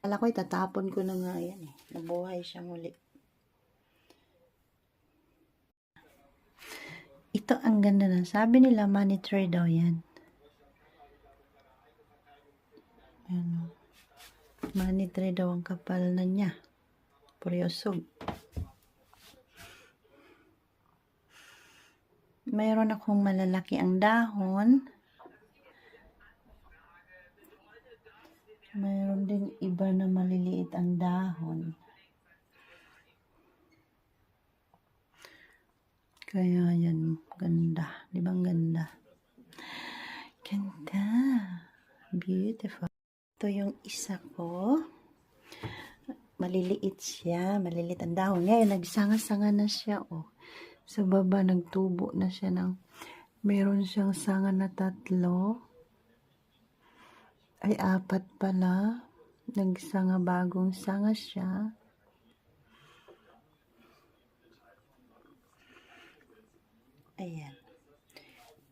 Akala ko itatapon ko na nga yan eh. Nabuhay siya muli. Ito ang ganda na. Sabi nila money tree daw yan. Ano? Money tree daw ang kapal na niya. Puryosog. Mayroon akong malalaki ang dahon. Mayroon din iba na maliliit ang dahon. Kaya yan, ganda. Di ba ang ganda? Ganda. Beautiful. Ito yung isa ko. Maliliit siya. Maliliit ang dahon. Ngayon, nagsanga-sanga na siya. Oh. Sa baba, nagtubo na siya ng meron siyang sanga na 3. Ay, 4 pala. Nagsanga, bagong sanga siya. Ayan.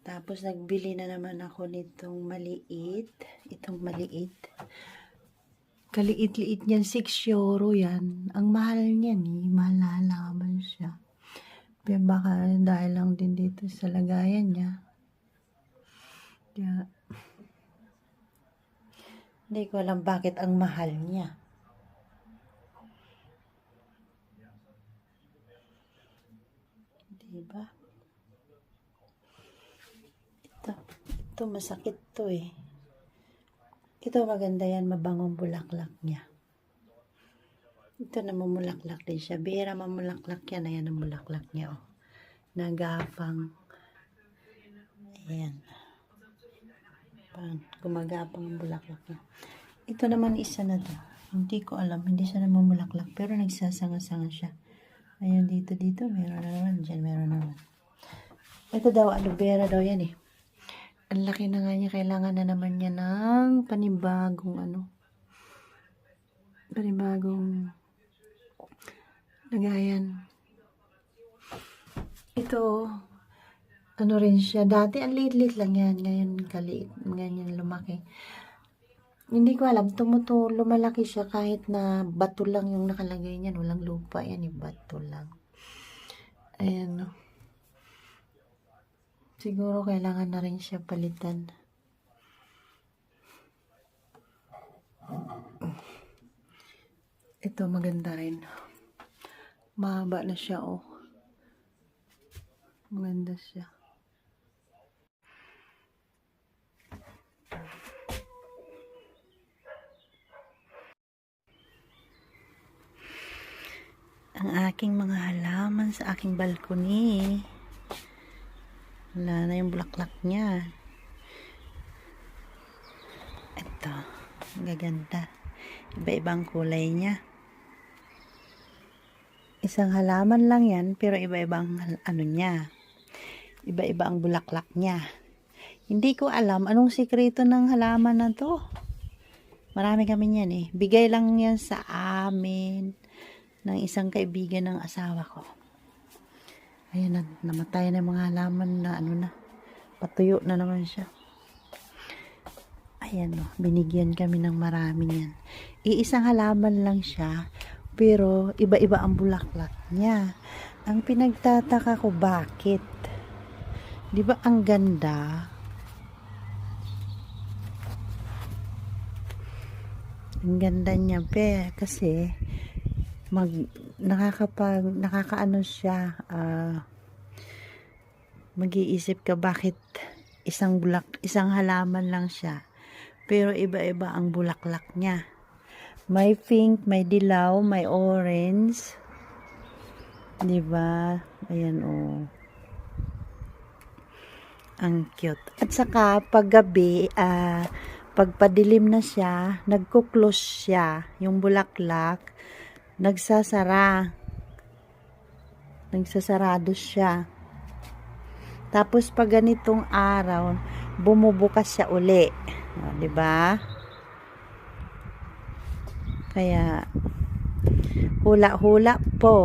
Tapos, nagbili na naman ako nitong maliit. Itong maliit. Kaliit-liit niyan, 6 euro yan. Ang mahal niyan eh. Mahal na halaman siya. Pero baka dahil lang din dito sa lagayan niya. Kaya, hindi ko alam bakit ang mahal niya. Diba? Ito masakit to eh. Ito maganda yan, mabangong bulaklak niya. Ito na mamulaklak din siya. Bira mamulaklak yan. Ayan ang bulaklak niya. Oh. Nagapang. Ayan. Gumagapang ang bulaklak niya. Ito naman isa na to. Hindi ko alam. Hindi siya na mamulaklak. Pero nagsasanga-sanga siya. Ayun dito. Meron na naman. Diyan meron naman. Ito daw, aloe vera daw yan eh. Ang laki na nga niya. Kailangan na naman niya ng panibagong lagayan. Ito, ano rin siya. Dati, ang liit-liit lang yan. Ngayon, kaliit. Ganyan, lumaki. Hindi ko alam. Lumalaki siya kahit na bato lang yung nakalagay niyan. Walang lupa yan. Bato lang. Ayan, no. Siguro, kailangan na rin siya palitan. Ito, maganda rin. Mahaba na siya, oh. Maganda siya. Ang aking mga halaman sa aking balcony. Wala na yung bulaklak niya. Ito. Ang gaganda. Iba-ibang kulay niya. Isang halaman lang yan, pero iba-ibang ano niya. Iba-iba ang bulaklak niya. Hindi ko alam anong sikreto ng halaman na to. Marami kami niyan eh. Bigay lang yan sa amin ng isang kaibigan ng asawa ko. Ayan, namatay na yung mga halaman na patuyo na naman siya. Ayan o, binigyan kami ng marami niyan. Iisang halaman lang siya, pero iba-iba ang bulaklak niya. Ang pinagtataka ko, bakit? Di ba ang ganda? Ang ganda niya, kasi nakakaano siya, mag-iisip ka bakit isang halaman lang siya, pero iba-iba ang bulaklak niya. May pink, may dilaw, may orange. Diba? Ayan, oh. Ang cute. At saka, paggabi, pagpadilim na siya, nagkuklose siya, yung bulaklak, nagsasarado siya. Tapos, pag ganitong araw, bumubukas siya uli. O, diba? Kaya, hula-hula po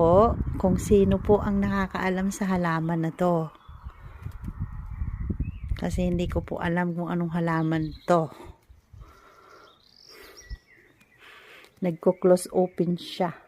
kung sino po ang nakakaalam sa halaman na to. Kasi hindi ko po alam kung anong halaman to. Nagko-close open siya.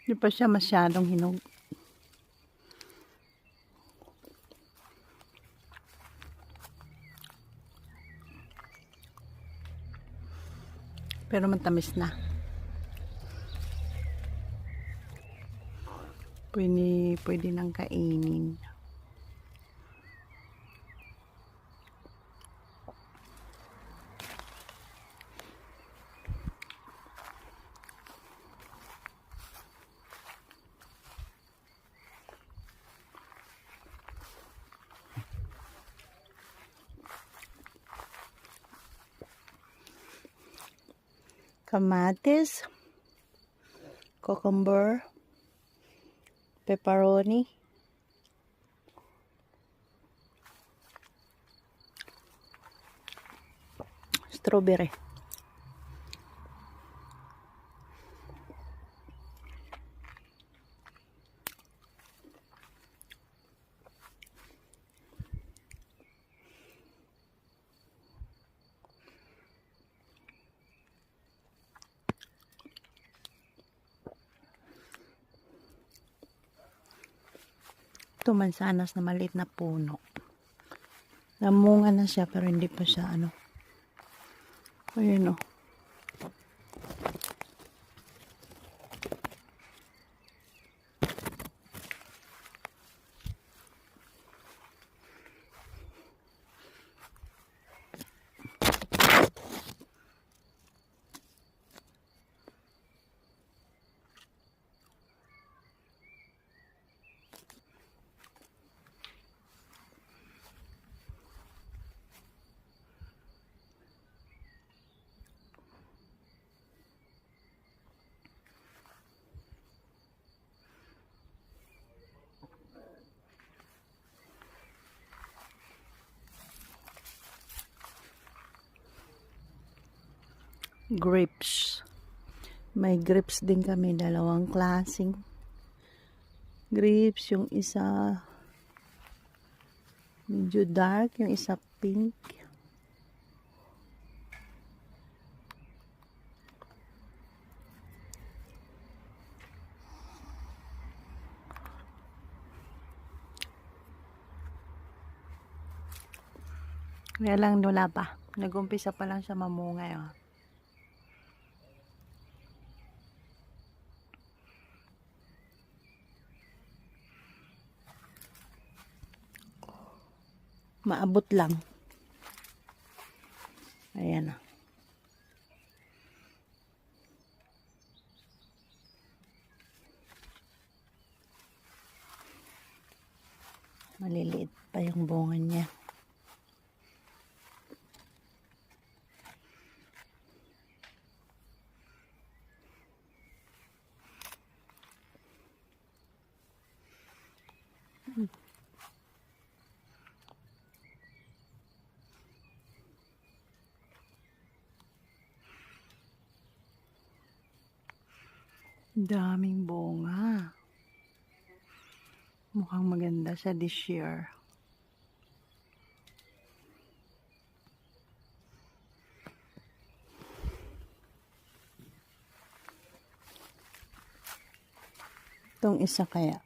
Hindi pa siya masyadong hinog. Pero matamis na. Pwede nang kainin. kamatis, cucumber, pepperoni, strawberry. Ito mansanas na maliit na puno. Namunga na siya pero hindi pa siya ano. Ayun o. Grapes. May grapes din kami, dalawang klaseng grapes. Yung isa medyo dark, yung isa pink. Kaya lang wala pa. Nag-umpisa pa lang siya mamunga. Oh. Maabot lang. Ayan na. Maliliit pa yung bunga niya. Daming bunga. Mukhang maganda siya this year. Itong isa kaya.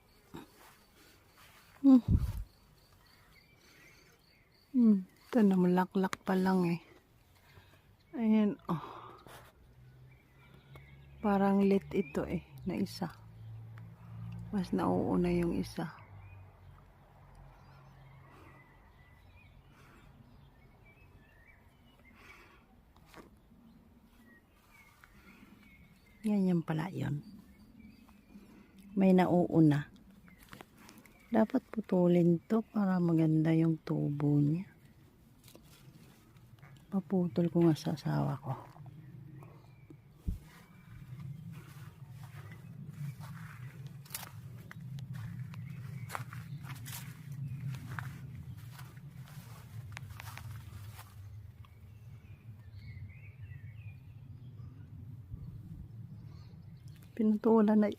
Ito namulaklak pa lang eh. Ayan oh. Parang lit ito eh, na isa. Mas nauuna yung isa. Yan pala yun. May nauuna. Dapat putulin to para maganda yung tubo niya. Paputol ko nga sa asawa ko. Pinutulan na